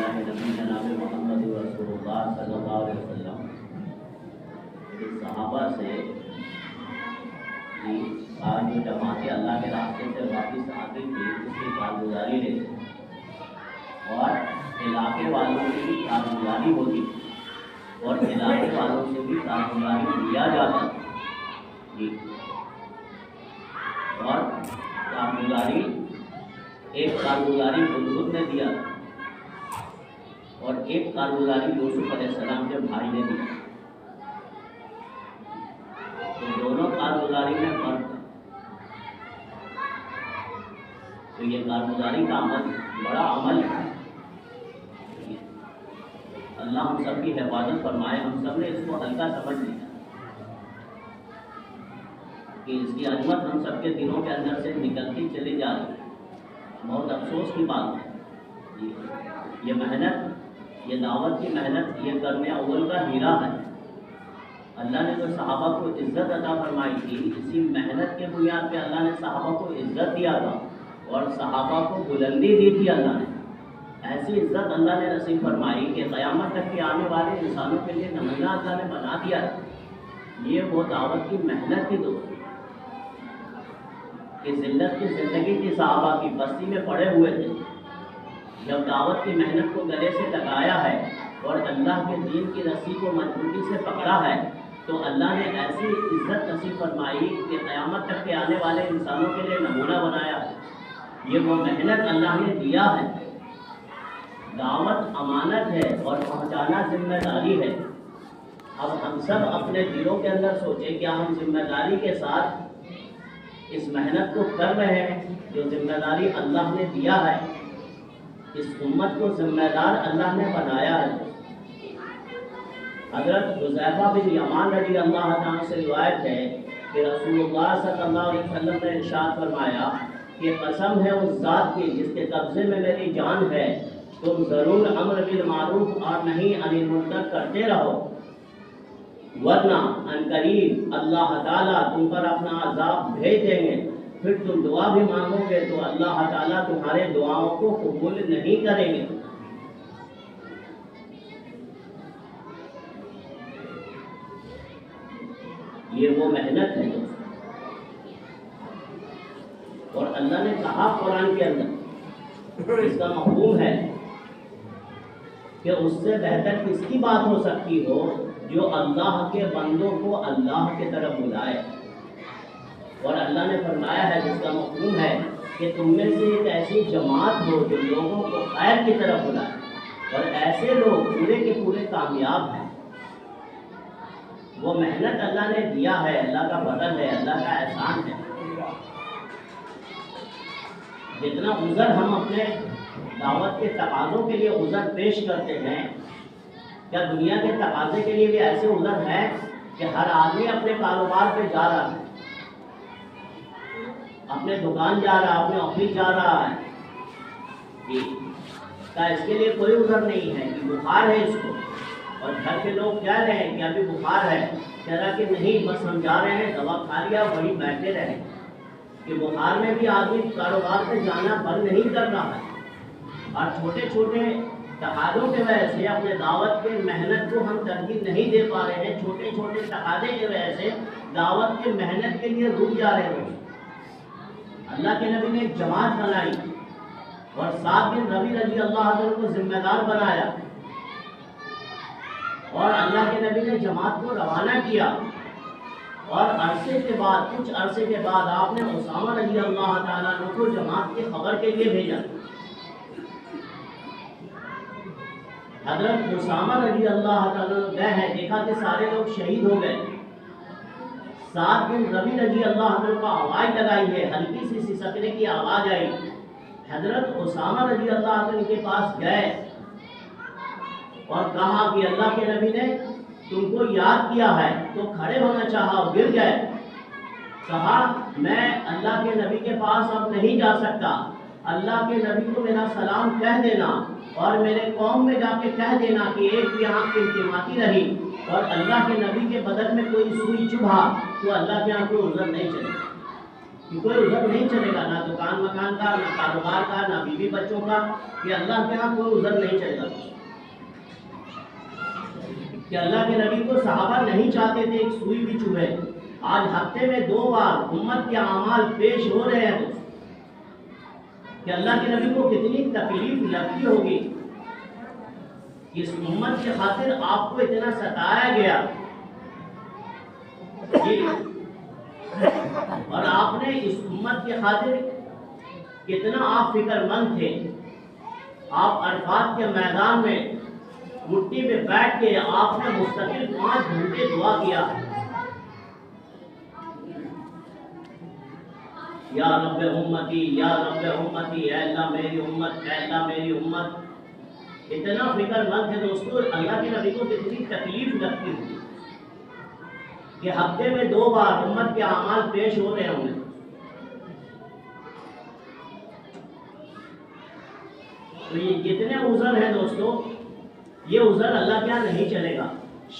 اللہ نبی جناب محمد رسول اللہ صلی اللہ علیہ وسلم کے صحابہ سے جو جماعتیں اللہ کے راستے سے واپس آتی تھی اس کی کارگزاری لیتے اور علاقے والوں کی بھی کارگزاری ہوتی اور علاقے والوں سے بھی کارگزاری لیا جاتا جی اور کارگزاری ایک کارگزاری بزرگ نے دیا اور ایک کارگزاری یوسف علیہ السلام کے بھائی نے دی تو دونوں کارگزاری میں فرق تھا تو یہ کارگزاری کا عمل بڑا عمل ہے اللہ ہم سب کی حفاظت فرمائے ہم سب نے اس کو ہلکا سمجھ لیا کہ اس کی عظمت ہم سب کے دلوں کے اندر سے نکلتی چلی جا رہی ہے بہت افسوس کی بات ہے یہ محنت یہ دعوت کی محنت یہ کرنے اول کا ہیرا ہے اللہ نے جو صحابہ کو عزت عطا فرمائی تھی اسی محنت کے بنیاد پہ اللہ نے صحابہ کو عزت دیا تھا اور صحابہ کو بلندی دی تھی اللہ نے ایسی عزت اللہ نے نصیب فرمائی کہ قیامت تک کے آنے والے انسانوں کے لیے نمونہ اللہ نے بنا دیا ہے یہ وہ دعوت کی محنت کی دوست کہ ذلت کی زندگی کی صحابہ کی بستی میں پڑے ہوئے تھے جب دعوت کی محنت کو گلے سے لگایا ہے اور اللہ کے دین کی رسی کو مضبوطی سے پکڑا ہے تو اللہ نے ایسی عزت نصیب فرمائی کہ قیامت تک کے آنے والے انسانوں کے لیے نمونہ بنایا ہے یہ وہ محنت اللہ نے دیا ہے دعوت امانت ہے اور پہنچانا ذمہ داری ہے اب ہم سب اپنے دلوں کے اندر سوچیں کیا ہم ذمہ داری کے ساتھ اس محنت کو کر رہے ہیں جو ذمہ داری اللہ نے دیا ہے اس امت کو ذمہ دار اللہ نے بنایا ہے حضرت حذیفہ بن یمان رضی اللہ عنہ سے روایت ہے کہ رسول اللہ صلی اللہ علیہ وسلم نے ارشاد فرمایا کہ قسم ہے اس ذات کی جس کے قبضے میں میری جان ہے تم ضرور امر بالمعروف اور نہیں عن المنکر کرتے رہو ورنہ عنقریب اللہ تعالیٰ تم پر اپنا عذاب بھیج دیں گے پھر تم دعا بھی مانگو گے تو اللہ تعالیٰ تمہارے دعاؤں کو قبول نہیں کریں گے یہ وہ محنت ہے اور اللہ نے کہا قرآن کے اندر اس کا مفہوم ہے کہ اس سے بہتر کس کی بات ہو سکتی ہو جو اللہ کے بندوں کو اللہ کی طرف بلائے اور اللہ نے فرمایا ہے جس کا مفہوم ہے کہ تم میں سے ایک ایسی جماعت ہو جو لوگوں کو خیر کی طرف بلائے اور ایسے لوگ پورے کے پورے کامیاب ہیں وہ محنت اللہ نے دیا ہے اللہ کا فضل ہے اللہ کا احسان ہے جتنا عذر ہم اپنے دعوت کے تقاضوں کے لیے عذر پیش کرتے ہیں کیا دنیا کے تقاضے کے لیے بھی ایسے عذر ہیں کہ ہر آدمی اپنے کاروبار پہ جا رہا ہے اپنے دکان جا رہا ہے اپنے آفس جا رہا ہے کیا اس کے لیے کوئی عذر نہیں ہے کہ بخار ہے اس کو اور گھر کے لوگ کہہ رہے ہیں کہ ابھی بخار ہے کہہ رہا کہ نہیں بس ہم جا رہے ہیں دوا کھا لیا وہیں بیٹھے رہے کہ بخار میں بھی آدمی کاروبار پہ جانا بند نہیں کر رہا ہے اور چھوٹے چھوٹے تقاضوں کی وجہ سے اپنے دعوت کے محنت کو ہم ترجیح نہیں دے پا رہے ہیں چھوٹے چھوٹے تقاضے کی وجہ سے دعوت کے محنت کے لیے رک جا رہے ہیں اللہ کے نبی نے ایک جماعت بنائی اور 7 دن ربی رضی اللہ عنہ کو ذمہ دار بنایا اور اللہ کے نبی نے جماعت کو روانہ کیا اور عرصے کے بعد کچھ عرصے کے بعد آپ نے اسامہ رضی اللہ تعالیٰ عنہ کو جماعت کی خبر کے لیے بھیجا حضرت اسامہ رضی اللہ تعالیٰ عنہ گئے ہیں دیکھا کہ سارے لوگ شہید ہو گئے 7 دن ربی رضی اللہ عنہ کو آواز لگائی ہے ہلکی سی سسکنے کی آواز آئی حضرت اسامہ رضی اللہ عنہ کے پاس گئے اور کہا کہ اللہ کے نبی نے تم کو یاد کیا ہے تو کھڑے ہونا چاہا گر گئے کہا میں اللہ کے نبی کے پاس اب نہیں جا سکتا اللہ کے نبی کو میرا سلام کہہ دینا اور میرے قوم میں جا کے کہہ دینا کہ ایک بھی آنکھ کی التماسی رہی اور اللہ کے نبی کے بدن میں کوئی سوئی چبھا تو اللہ کے یہاں کوئی عذر نہیں چلے کہ کوئی عذر نہیں چلے گا، نہ دکان مکان کا، نہ کاروبار کا، نہ بیوی بچوں کا، کہ اللہ کے یہاں کوئی عذر نہیں چلے گا. کہ اللہ کے نبی کو صحابہ نہیں چاہتے تھے ایک سوئی بھی چبھے. آج ہفتے میں 2 بار امت کے اعمال پیش ہو رہے ہیں کہ اللہ کے نبی کو کتنی تکلیف لگتی ہوگی کہ اس امت کی خاطر آپ کو اتنا ستایا گیا، اور آپ نے اس امت کی خاطر کتنا آپ فکر مند تھے. آپ عرفات کے میدان میں مٹی پہ بیٹھ کے آپ نے مستقل 5 گھنٹے دعا کیا، یا رب امتی یا رب امتی، اے اللہ میری امت، اے اللہ میری امت. اتنا فکر مند تھے دوستو. اللہ کے نبی کو کتنی تکلیف لگتی ہوئی کہ ہفتے میں 2 بار امت کے اعمال پیش ہو رہے ہوں گے. تو یہ جتنے عذر ہیں دوستو، یہ عذر اللہ کے یہاں نہیں چلے گا.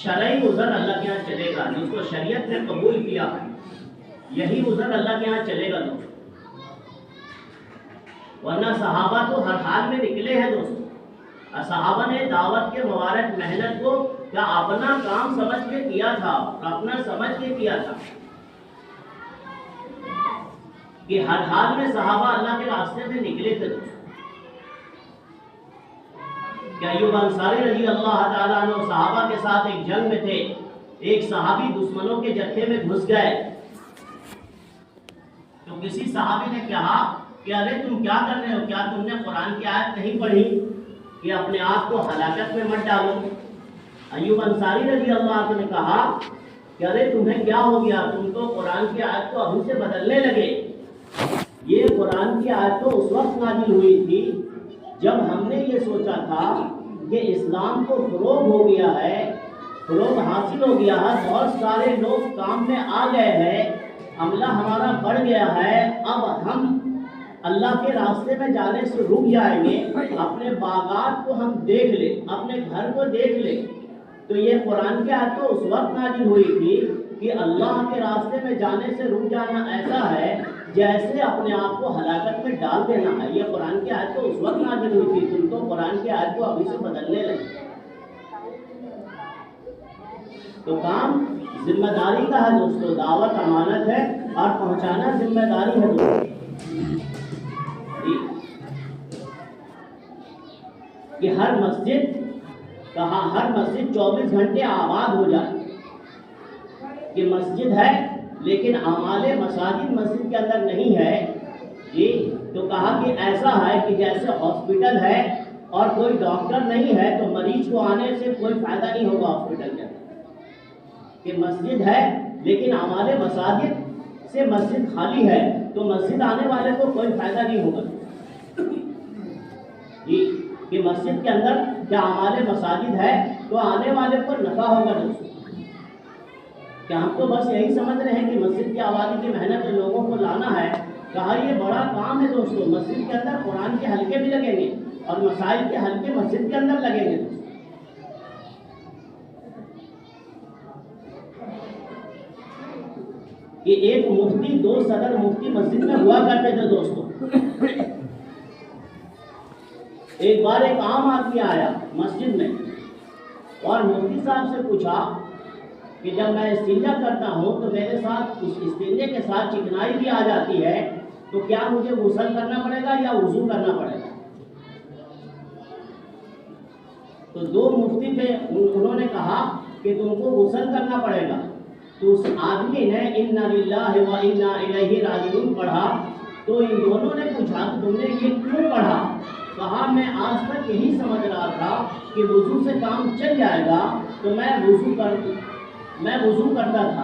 شرعی عذر اللہ کے یہاں چلے گا، جس کو شریعت نے قبول کیا یہی عذر اللہ کے یہاں چلے گا دوستو. ورنہ صحابہ تو ہر حال میں نکلے ہیں دوستو. صحابہ نے دعوت کے مبارک محنت کو کیا اپنا کام سمجھ کے کیا تھا، اپنا سمجھ کے کیا تھا کہ ہر حال میں صحابہ اللہ کے راستے سے نکلے تھے دوستو. کہ ایوب انصاری رضی اللہ تعالیٰ عنہ صحابہ کے ساتھ ایک جنگ میں تھے. ایک صحابی دشمنوں کے جتھے میں گھس گئے تو کسی صحابی نے کہا کہ ارے تم کیا کر رہے ہو، کیا تم نے قرآن کی آیت نہیں پڑھی کہ اپنے آپ کو ہلاکت میں مت ڈالو؟ ایوب انصاری رضی اللہ عنہ نے کہا کہ ارے تمہیں کیا ہو گیا، تم تو قرآن کی آیت کو ابھی سے بدلنے لگے. یہ قرآن کی آیت تو اس وقت نازل ہوئی تھی جب ہم نے یہ سوچا تھا کہ اسلام کو فروغ ہو گیا ہے، فروغ حاصل ہو گیا ہے، بہت سارے لوگ کام میں آ گئے ہیں، عملہ ہمارا بڑھ گیا ہے، اب ہم اللہ کے راستے میں جانے سے رک جائیں گے، اپنے باغات کو ہم دیکھ لیں، اپنے گھر کو دیکھ لیں. تو یہ قرآن کی آیت تو اس وقت نازل ہوئی تھی کہ اللہ کے راستے میں جانے سے رک جانا ایسا ہے جیسے اپنے آپ کو ہلاکت میں ڈال دینا ہے. یہ قرآن کی آیت تو اس وقت نازل ہوئی تھی، تم تو قرآن کی آیت کو ابھی سے بدلنے لگے. تو کام ذمہ داری کا ہے دوستو. دعوت امانت ہے اور پہنچانا ذمہ داری ہے دوستو. کہ ہر مسجد 24 گھنٹے آباد ہو جائے. کہ مسجد ہے لیکن اعمال مساجد مسجد کے اندر نہیں ہے جی. تو کہا کہ ایسا ہے کہ جیسے ہاسپٹل ہے اور کوئی ڈاکٹر نہیں ہے تو مریض کو آنے سے کوئی فائدہ نہیں ہوگا ہاسپٹل کے اندر. کہ مسجد ہے لیکن اعمال مساجد سے مسجد خالی ہے تو مسجد آنے والے کو کوئی فائدہ نہیں ہوگا جی. کہ مسجد کے اندر کیا اعمال مساجد ہے تو آنے والے کو نفع ہوگا دوستو. کہ ہم تو بس یہی سمجھ رہے ہیں کہ مسجد کی آبادی کی محنت لوگوں کو لانا ہے. کہا یہ بڑا کام ہے دوستو. مسجد کے اندر قرآن کے حلقے بھی لگیں گے اور مسائل کے حلقے مسجد کے اندر لگیں گے دوستو. کہ ایک مفتی 2 صدر مفتی مسجد میں ہوا کرتے تھے دوستو. ایک بار ایک عام آدمی آیا مسجد میں اور مفتی صاحب سے پوچھا کہ جب میں استنجا کرتا ہوں تو میرے ساتھ اس استنجے کے ساتھ چکنائی بھی آ جاتی ہے تو کیا مجھے غسل کرنا پڑے گا یا وضو کرنا پڑے گا؟ تو 2 مفتی تھے، انہوں نے کہا کہ تم کو غسل کرنا پڑے گا. تو اس آدمی نے اِنَّا لِلَّهِ وَإِنَّا إِلَيْهِ رَاجِعُونَ پڑھا. تو ان دونوں نے پوچھا کہ تم نے یہ کیوں پڑھا؟ کہا میں آج تک یہی سمجھ رہا تھا کہ وضو سے کام چل جائے گا تو میں وضو کرتا تھا،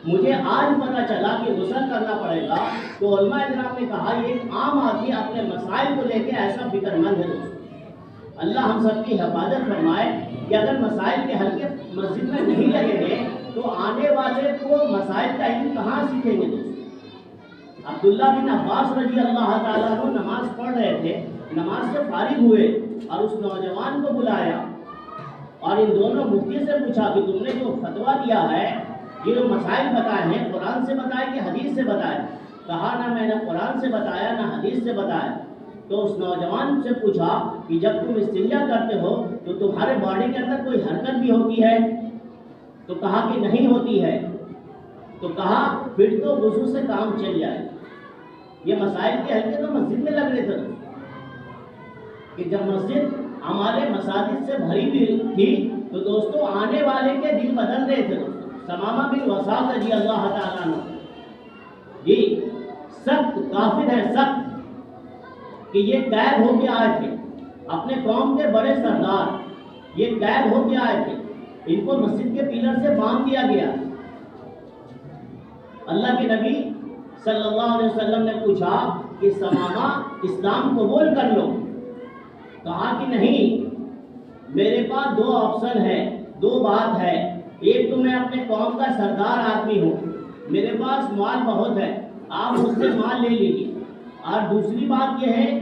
مجھے آج پتہ چلا کہ غسل کرنا پڑے گا. تو علماء اکرام نے کہا یہ عام آدمی اپنے مسائل کو لے کے ایسا فکر مند ہے دوستو. اللہ ہم سب کی حفاظت فرمائے کہ اگر مسائل کے حلقے مسجد میں نہیں لگیں گے تو آنے والے کو مسائل کا علم کہاں سیکھیں گے دوستو. عبداللہ بن عباس رضی اللہ تعالیٰ عنہ نماز پڑھ رہے تھے، نماز سے فارغ ہوئے اور اس نوجوان کو بلایا اور ان دونوں مفتی سے پوچھا کہ تم نے جو فتویٰ دیا ہے، یہ جو مسائل بتائے ہیں قرآن سے بتائے کہ حدیث سے بتائے؟ کہا نہ میں نے قرآن سے بتایا نہ حدیث سے بتایا۔ تو اس نوجوان سے پوچھا کہ جب تم استنجا کرتے ہو تو تمہارے باڈی کے اندر کوئی حرکت بھی ہوتی ہے؟ تو کہا کہ نہیں ہوتی ہے۔ تو کہا پھر تو وضو سے کام چل جائے۔ یہ مسائل کے حل تو مسجد میں لگ رہے تھے کہ جب مسجد ہمارے مساجد سے بھری ہوئی تھی تو دوستوں آنے والے کے دل بدل رہے تھے۔ سمامہ بن وسال رضی اللہ تعالیٰ عنہ یہ سخت کافر ہے، سخت کہ یہ قید ہو کے آئے تھے، اپنے قوم کے بڑے سردار یہ قید ہو کے آئے تھے، ان کو مسجد کے پیلر سے باندھ دیا گیا۔ اللہ کے نبی صلی اللہ علیہ وسلم نے پوچھا کہ سمامہ اسلام قبول کر لو۔ کہا کہ نہیں، میرے پاس دو آپشن ہے، دو بات ہے، ایک تو میں اپنے قوم کا سردار آدمی ہوں، میرے پاس مال بہت ہے، آپ مجھ سے مال لے لیجیے، اور دوسری بات یہ ہے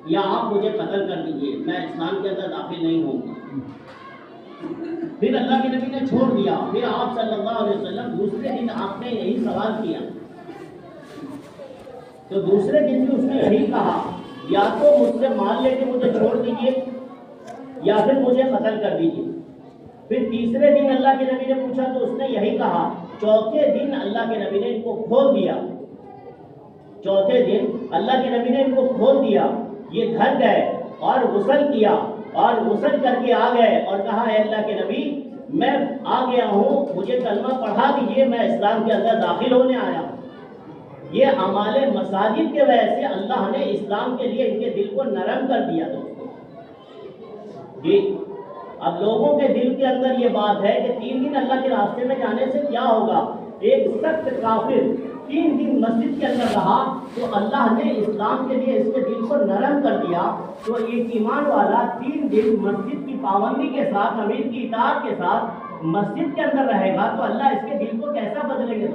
یا آپ مجھے قتل کر دیجیے، میں اسلام کے اندر داخل نہیں ہوں گا۔ پھر اللہ کے نبی نے چھوڑ دیا۔ پھر آپ صلی اللہ علیہ وسلم دوسرے دن آپ نے یہی سوال کیا، تو دوسرے دن بھی اس نے یہی کہا یا تو مجھ سے مال لے کے مجھے چھوڑ دیجیے یا پھر مجھے قتل کر دیجیے۔ پھر تیسرے دن اللہ کے نبی نے پوچھا تو اس نے یہی کہا۔ چوتھے دن اللہ کے نبی نے ان کو کھول دیا، چوتھے دن اللہ کے نبی نے ان کو کھول دیا، یہ دھر گئے اور غسل کیا، اور غسل کر کے آ گئے اور کہا اے اللہ کے نبی میں آ گیا ہوں، مجھے کلمہ پڑھا دیجیے، میں اسلام کے اندر داخل ہونے آیا ہوں۔ یہ اعمال مساجد کے وجہ سے اللہ نے اسلام کے لیے ان کے دل کو نرم کر دیا۔ جی اب لوگوں کے دل کے اندر یہ بات ہے کہ 3 دن اللہ کے راستے میں جانے سے کیا ہوگا؟ ایک سخت کافر 3 دن مسجد کے اندر رہا تو اللہ نے اسلام کے لیے اس کے دل کو نرم کر دیا۔ تو ایک ایمان والا 3 دن مسجد کی پابندی کے ساتھ، امیر کی اطاعت کے ساتھ مسجد کے اندر رہے گا تو اللہ اس کے دل کو کیسا بدلیں گے؟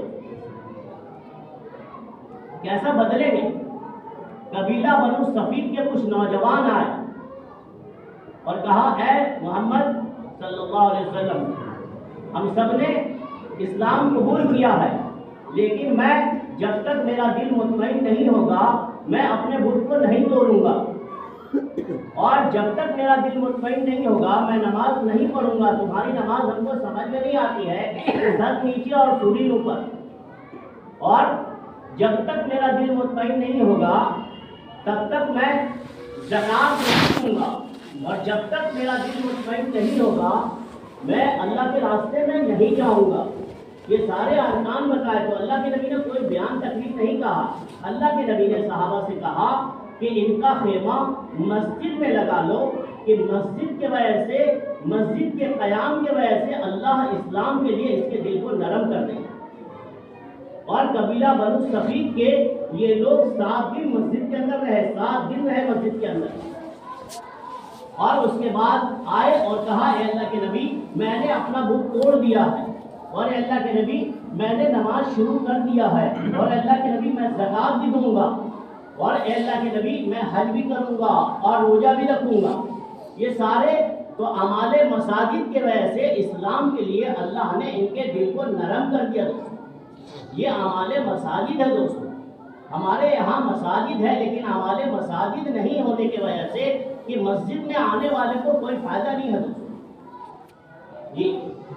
کیسا بدلیں گے؟ قبیلہ بنو صفید کے کچھ نوجوان آئے اور کہا اے محمد صلی اللہ علیہ وسلم ہم سب نے اسلام قبول کیا ہے، لیکن میں جب تک میرا دل مطمئن نہیں ہوگا میں اپنے بت کو نہیں توڑوں گا، اور جب تک میرا دل مطمئن نہیں ہوگا میں نماز نہیں پڑھوں گا۔ تمہاری نماز ہم کو سمجھ میں نہیں آتی ہے، سر نیچے اور سوری اوپر، اور جب تک میرا دل مطمئن نہیں ہوگا تب تک میں زکات نہیں دوں گا، اور جب تک میرا دل مطمئن نہیں ہوگا میں اللہ کے راستے میں نہیں جاؤں گا۔ یہ سارے ارکان بتائے تو اللہ کے نبی نے کوئی بیان تکلیف نہیں کہا۔ اللہ کے نبی نے صحابہ سے کہا کہ ان کا خیمہ مسجد میں لگا لو، کہ مسجد کے وجہ سے، مسجد کے قیام کے وجہ سے اللہ اسلام کے لیے اس کے دل کو نرم کر دے۔ اور قبیلہ بنو صفید کے یہ لوگ 7 دن مسجد کے اندر رہے، 7 دن رہے مسجد کے اندر، اور اس کے بعد آئے اور کہا اے اللہ کے نبی میں نے اپنا بت توڑ دیا ہے، اور اے اللہ کے نبی میں نے نماز شروع کر دیا ہے، اور اے اللہ کے نبی میں زکات بھی دوں گا، اور اے اللہ کے نبی میں حج بھی کروں گا اور روزہ بھی رکھوں گا۔ یہ سارے تو اعمال مساجد کی وجہ سے اسلام کے لیے اللہ نے ان کے دل کو نرم کر دیا۔ یہ اعمال مساجد ہے دوستوں، ہمارے یہاں مساجد ہے لیکن اعمال مساجد نہیں ہونے کی وجہ سے کہ مسجد میں آنے والے کو کوئی فائدہ نہیں ہے دوستوں۔ جی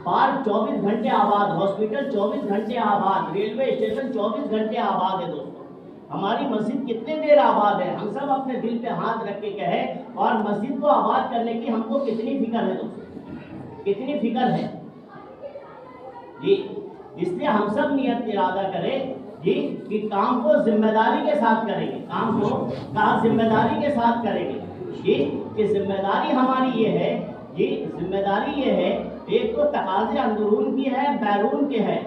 پارک 24 گھنٹے آباد، ہاسپٹل 24 گھنٹے آباد، ریلوے اسٹیشن 24 گھنٹے آباد ہے دوستوں، ہماری مسجد کتنے دیر آباد ہے؟ ہم سب اپنے دل پہ ہاتھ رکھ کے کہیں اور مسجد کو آباد کرنے کی ہم کو کتنی فکر ہے دوستوں، کتنی فکر ہے؟ جی اس لیے ہم سب نیت ارادہ کریں جی کہ کام کو ذمہ داری کے ساتھ کریں گے، کام کو ذمہ داری کے ساتھ کریں گے جی، کہ ذمہ داری ہماری یہ ہے جی، ذمہ داری یہ ہے، ایک تو تقاضے اندرون کی ہے بیرون کے ہے،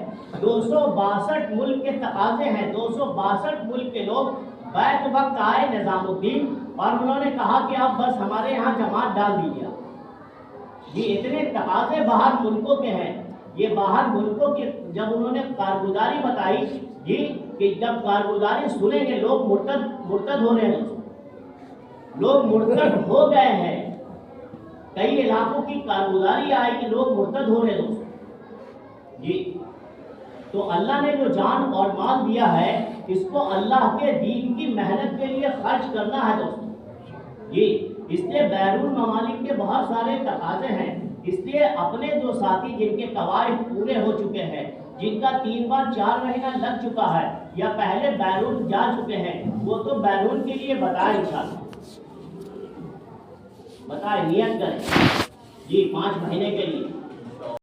262 ملک کے تقاضے ہیں، 262 ملک کے لوگ بیک وقت آئے نظام الدین اور انہوں نے کہا کہ اب بس ہمارے یہاں جماعت ڈال دیجیے جی، اتنے تقاضے باہر ملکوں کے ہیں۔ یہ باہر ملکوں کی جب انہوں نے کارگزاری بتائی جی کہ جب کارگزاری سنیں گے لوگ مرتد ہو رہے ہیں، لوگ مرتد ہو گئے ہیں، کئی علاقوں کی کارگزاری آئی کہ لوگ مرتد ہو رہے ہیں جی، تو اللہ نے جو جان اور مال دیا ہے اس کو اللہ کے دین کی محنت کے لیے خرچ کرنا ہے دوستوں جی. اس لیے بیرون ممالک کے بہت سارے تقاضے ہیں. اس لیے اپنے جو ساتھی جن کے قواعد پورے ہو چکے ہیں، جن کا 3 بار 4 مہینہ لگ چکا ہے یا پہلے بیرون جا چکے ہیں، وہ تو بیرون کے لیے بتائیں انشاءاللہ، بتائیں نیت کریں جی 5 مہینے کے لیے.